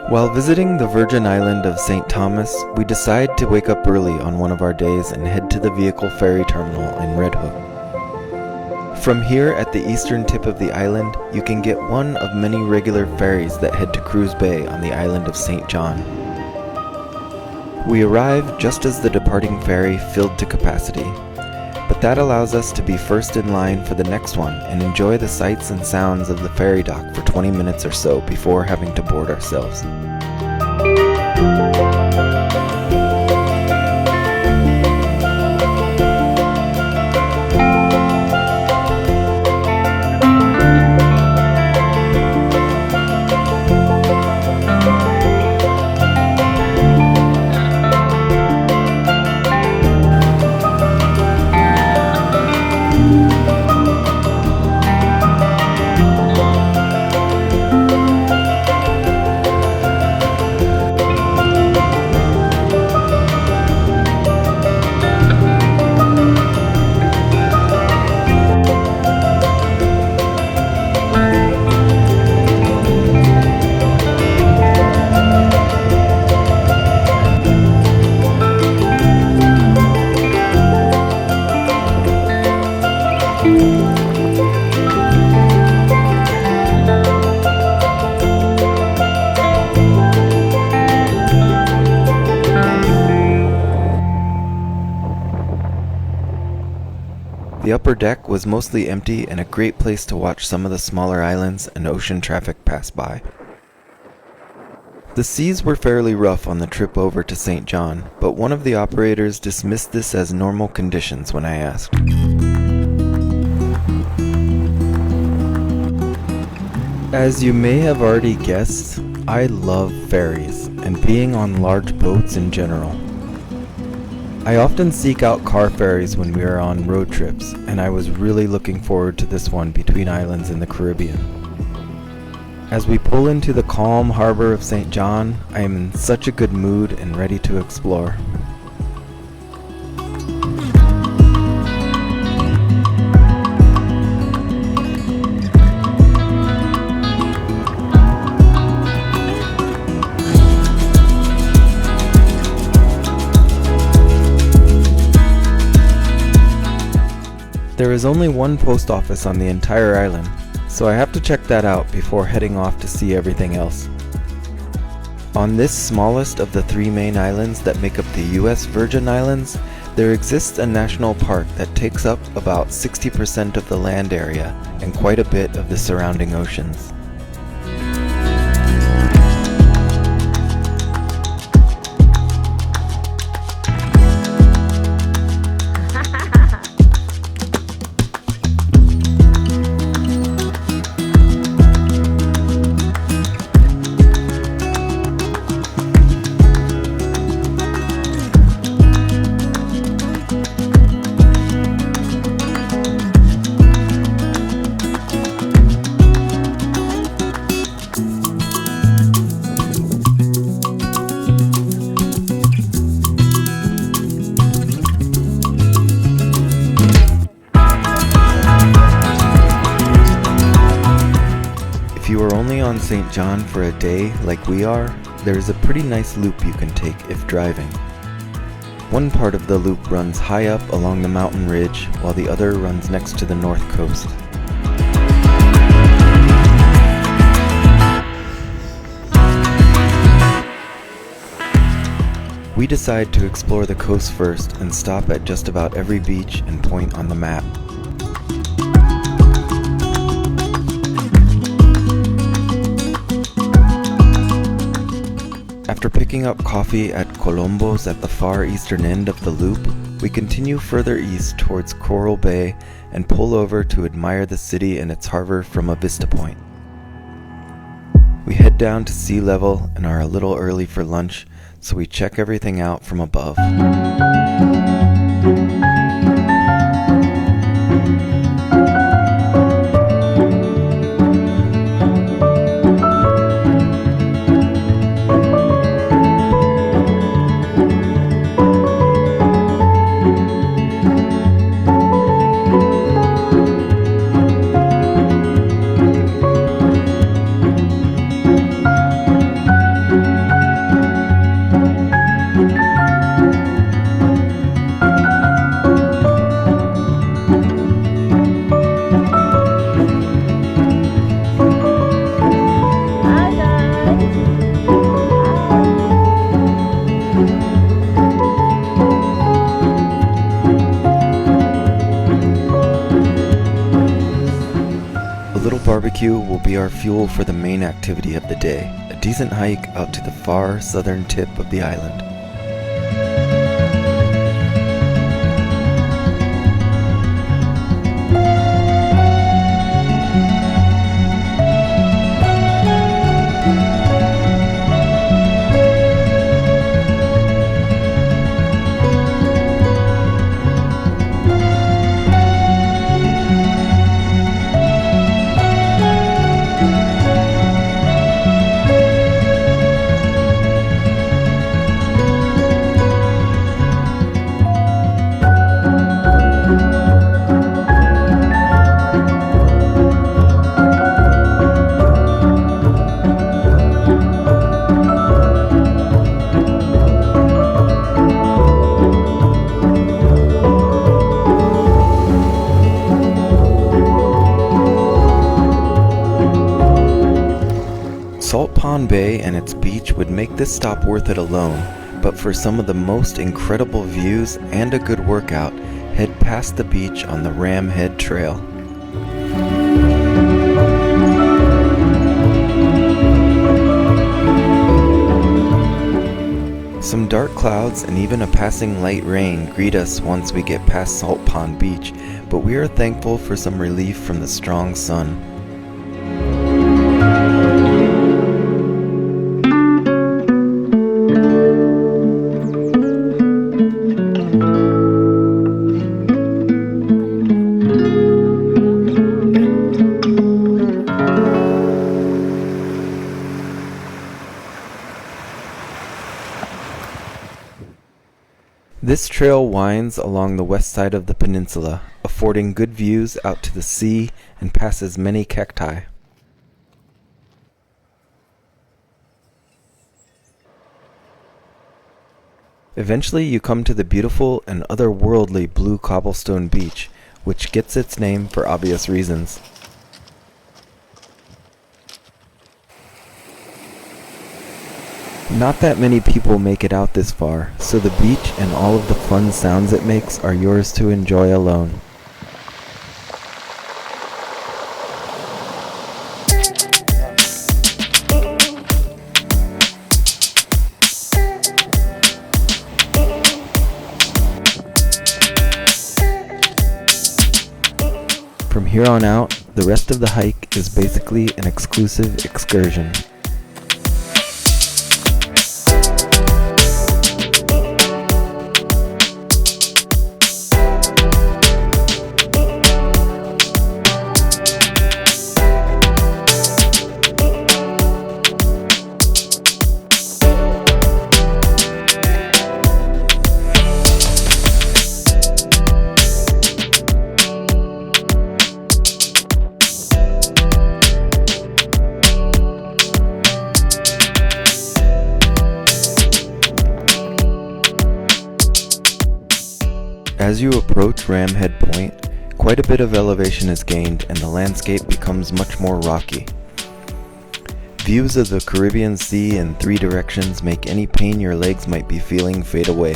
While visiting the Virgin Island of St. Thomas, we decide to wake up early on one of our days and head to the vehicle ferry terminal in Red Hook. From here at the eastern tip of the island, you can get one of many regular ferries that head to Cruz Bay on the island of St. John. We arrive just as the departing ferry filled to capacity, but that allows us to be first in line for the next one and enjoy the sights and sounds of the ferry dock for 20 minutes or so before having to board ourselves. The upper deck was mostly empty and a great place to watch some of the smaller islands and ocean traffic pass by. The seas were fairly rough on the trip over to St. John, but one of the operators dismissed this as normal conditions when I asked. As you may have already guessed, I love ferries and being on large boats in general. I often seek out car ferries when we are on road trips, and I was really looking forward to this one between islands in the Caribbean. As we pull into the calm harbor of St. John, I am in such a good mood and ready to explore. There is only one post office on the entire island, so I have to check that out before heading off to see everything else. On this smallest of the three main islands that make up the US Virgin Islands, there exists a national park that takes up about 60% of the land area and quite a bit of the surrounding oceans. If you are only on St. John for a day like we are, there is a pretty nice loop you can take if driving. One part of the loop runs high up along the mountain ridge, while the other runs next to the north coast. We decide to explore the coast first and stop at just about every beach and point on the map. After picking up coffee at Colombo's at the far eastern end of the loop, we continue further east towards Coral Bay and pull over to admire the city and its harbor from a vista point. We head down to sea level and are a little early for lunch, so we check everything out from above. little barbecue will be our fuel for the main activity of the day, a decent hike out to the far southern tip of the island. Salt Pond Bay and its beach would make this stop worth it alone, but for some of the most incredible views and a good workout, head past the beach on the Ram Head Trail. Some dark clouds and even a passing light rain greet us once we get past Salt Pond Beach, but we are thankful for some relief from the strong sun. This trail winds along the west side of the peninsula, affording good views out to the sea and passes many cacti. Eventually you come to the beautiful and otherworldly blue cobblestone beach, which gets its name for obvious reasons. Not that many people make it out this far, so the beach and all of the fun sounds it makes are yours to enjoy alone. From here on out, the rest of the hike is basically an exclusive excursion. As you approach Ram Head Point, quite a bit of elevation is gained and the landscape becomes much more rocky. Views of the Caribbean Sea in 3 directions make any pain your legs might be feeling fade away.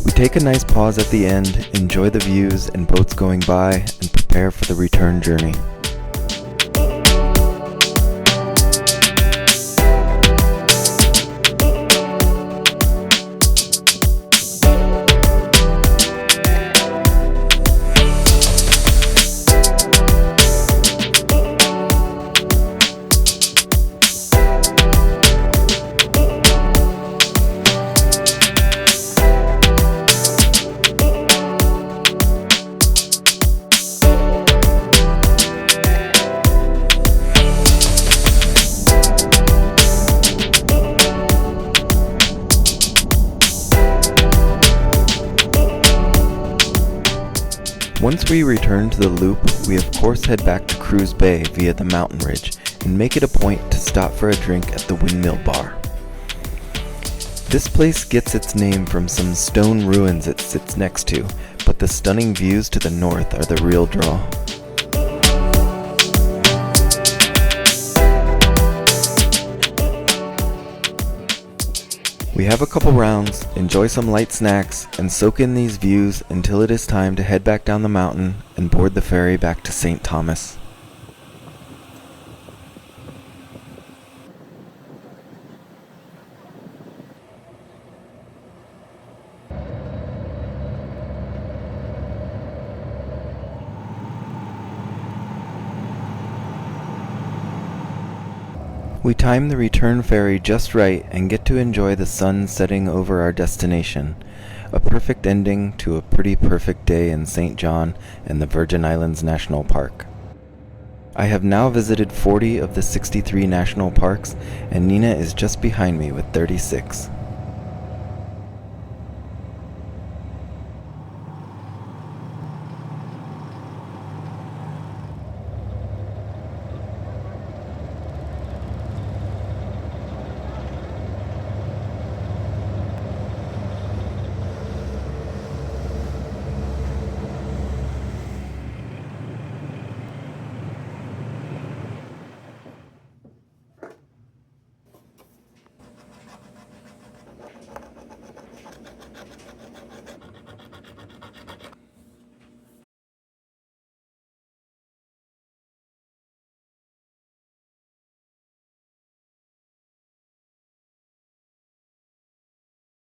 We take a nice pause at the end, enjoy the views and boats going by, and prepare for the return journey. Once we return to the loop, we of course head back to Cruz Bay via the mountain ridge and make it a point to stop for a drink at the Windmill Bar. This place gets its name from some stone ruins it sits next to, but the stunning views to the north are the real draw. We have a couple rounds, enjoy some light snacks, and soak in these views until it is time to head back down the mountain and board the ferry back to St. Thomas. We time the return ferry just right and get to enjoy the sun setting over our destination, a perfect ending to a pretty perfect day in St. John and the Virgin Islands National Park. I have now visited 40 of the 63 national parks, and Nina is just behind me with 36.